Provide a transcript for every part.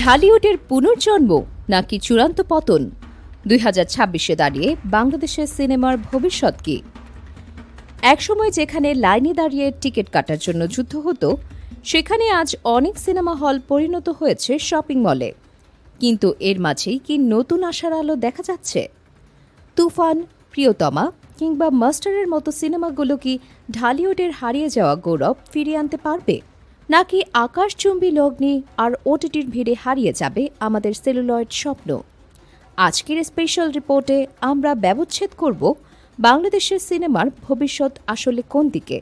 ঢালিউডের পুনর্জন্ম নাকি চূড়ান্ত পতন? 2026-এ দাঁড়িয়ে বাংলাদেশের সিনেমার ভবিষ্যৎ কি? একসময় যেখানে লাইনে দাঁড়িয়ে টিকিট কাটার জন্য যুদ্ধ হতো, সেখানে আজ অনেক সিনেমা হল পরিণত হয়েছে শপিং মলে। কিন্তু এর মাঝেই কি নতুন আশার আলো দেখা যাচ্ছে? তুফান, প্রিয়তমা কিংবা মাস্টারের মতো সিনেমাগুলো কি ঢালিউডের হারিয়ে যাওয়া গৌরব ফিরিয়ে আনতে পারবে, নাকি আকাশচুম্বী লগ্নি আর ওটিটির ভিড়ে হারিয়ে যাবে আমাদের সেলুলয়েড স্বপ্ন? আজকের স্পেশাল রিপোর্টে আমরা ব্যবচ্ছেদ করব বাংলাদেশের সিনেমার ভবিষ্যৎ আসলে কোন দিকে।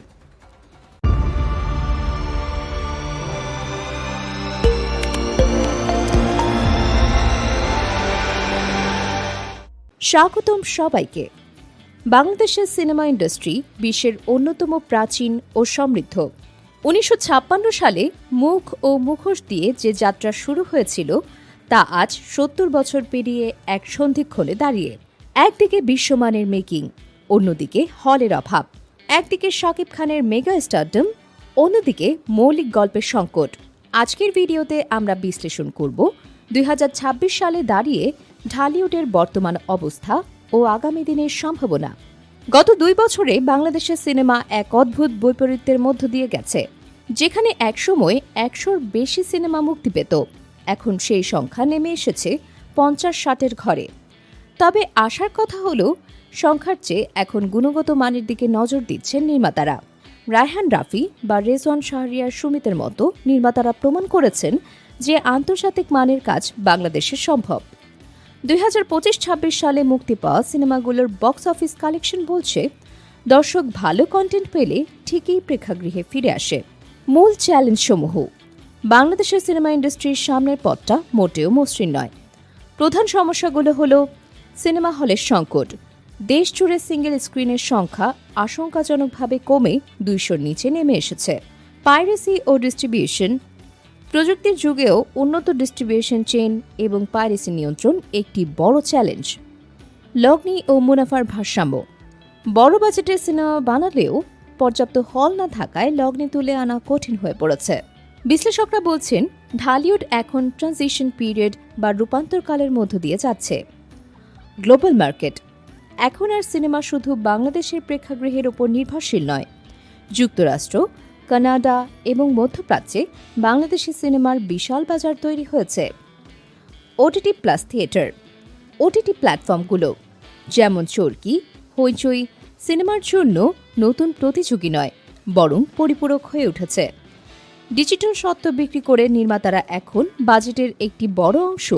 স্বাগতম সবাইকে। বাংলাদেশের সিনেমা ইন্ডাস্ট্রি বিশ্বের অন্যতম প্রাচীন ও সমৃদ্ধ। 1956 সালে মুখ ও মুখোশ দিয়ে যে যাত্রা শুরু হয়েছিল, তা আজ 70 বছর পেরিয়ে এক সন্ধিক্ষণে দাঁড়িয়ে। একদিকে বিশ্বমানের মেকিং, অন্যদিকে হলের অভাব। একদিকে শাকিব খানের মেগা স্টারডম, অন্যদিকে মৌলিক গল্পের সংকট। আজকের ভিডিওতে আমরা বিশ্লেষণ করব 2026 সালে দাঁড়িয়ে ঢালিউডের বর্তমান অবস্থা ও আগামী দিনের সম্ভাবনা। গত 2 বছরে বাংলাদেশের সিনেমা এক অদ্ভুত বৈপরীত্যের মধ্য দিয়ে গেছে। যেখানে একসময় 100-র বেশি সিনেমা মুক্তি পেত, এখন সেই সংখ্যা নেমে এসেছে 50-60-এর ঘরে। তবে আশার কথা হলো, সংখ্যার চেয়ে এখন গুণগত মানের দিকে নজর দিচ্ছেন নির্মাতারা। রায়হান রাফি বা রেজওয়ান শাহরিয়ার সুমিতের মতো নির্মাতারা প্রমাণ করেছেন যে আন্তর্জাতিক মানের কাজ বাংলাদেশে সম্ভব। 2025-26 সালে মুক্তি পাওয়া সিনেমাগুলোর বক্স অফিস কালেকশন বলছে, দর্শক ভালো কন্টেন্ট পেলে ঠিকই প্রেক্ষাগৃহে ফিরে আসে। মূল চ্যালেঞ্জসমূহ। বাংলাদেশের সিনেমা ইন্ডাস্ট্রির সামনের পথটা মোটেও মসৃণ নয়। প্রধান সমস্যাগুলো হলো সিনেমা হলের সংকট। দেশ জুড়ে সিঙ্গেল স্ক্রিনের সংখ্যা আশঙ্কাজনকভাবে কমে 200-র নিচে নেমে এসেছে। পাইরেসি ও ডিস্ট্রিবিউশন। প্রযুক্তির যুগেও উন্নত ডিস্ট্রিবিউশন চেইন এবং পাইরেসি নিয়ন্ত্রণ একটি বড় চ্যালেঞ্জ। লগ্নি ও মুনাফার ভারসাম্য। বড় বাজেটের সিনেমা বানালেও পর্যাপ্ত হল না থাকায় লগ্নি তুলে আনা কঠিন হয়ে পড়েছে। বিশ্লেষকরা বলছেন, ঢালিউড এখন ট্রানজিশন পিরিয়ড বা রূপান্তরকালের মধ্য দিয়ে যাচ্ছে। Global market. এখন আর সিনেমা শুধু বাংলাদেশের প্রেক্ষাগৃহের ওপর নির্ভরশীল নয়। যুক্তরাষ্ট্র, কানাডা এবং মধ্যপ্রাচ্যে বাংলাদেশি সিনেমার বিশাল বাজার তৈরি হয়েছে। OTT plus theatre. ওটিটি প্ল্যাটফর্মগুলো যেমন চরকি, হইচই সিনেমার জন্য নতুন প্রতিযোগী নয়, বরং পরিপূরক হয়ে উঠেছে। ডিজিটাল স্বত্ব বিক্রি করে নির্মাতারা এখন বাজেটের একটি বড় অংশ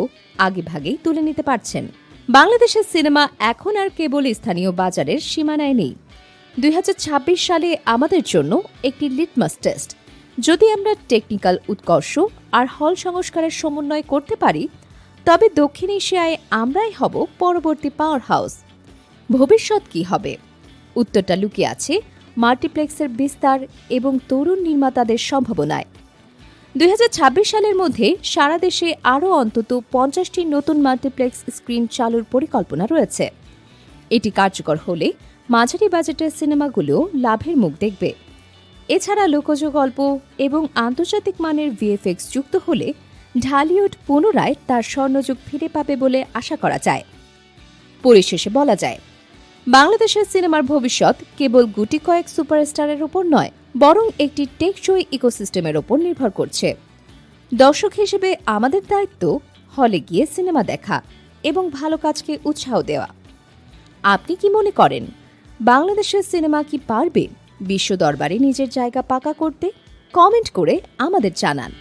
আগেভাগেই তুলে নিতে পারছেন। বাংলাদেশের সিনেমা এখন আর কেবল স্থানীয় বাজারের সীমানায় নেই। 2026 সালে আমাদের জন্য একটি লিটমাস টেস্ট। যদি আমরা টেকনিক্যাল উৎকর্ষ আর হল সংস্কারের সমন্বয় করতে পারি, তবে দক্ষিণ এশিয়ায় আমরাই হব পরবর্তী পাওয়ার হাউস। ভবিষ্যৎ কি হবে? উত্তরটা লুকিয়ে আছে মাল্টিপ্লেক্সের বিস্তার এবং তরুণ নির্মাতাদের সম্ভাবনায়। 2026 সালের মধ্যে সারা দেশে আরও অন্তত 50টি নতুন মাল্টিপ্লেক্স স্ক্রিন চালুর পরিকল্পনা রয়েছে। এটি কার্যকর হলে মাঝারি বাজেটের সিনেমাগুলো লাভের মুখ দেখবে। এছাড়া লোকজ গল্প এবং আন্তর্জাতিক মানের ভিএফএক্স যুক্ত হলে ঢালিউড পুনরায় তার স্বর্ণযুগ ফিরে পাবে বলে আশা করা যায়। পরিশেষে বলা যায়, বাংলাদেশের সিনেমার ভবিষ্যৎ কেবল গুটি কয়েক সুপারস্টারের উপর নয়, বরং একটি টেকসই ইকোসিস্টেমের ওপর নির্ভর করছে। দর্শক হিসেবে আমাদের দায়িত্ব হলে গিয়ে সিনেমা দেখা এবং ভালো কাজকে উৎসাহ দেওয়া। আপনি কি মনে করেন, বাংলাদেশের সিনেমা কি পারবে বিশ্ব দরবারে নিজের জায়গা পাকা করতে? কমেন্ট করে আমাদের জানান।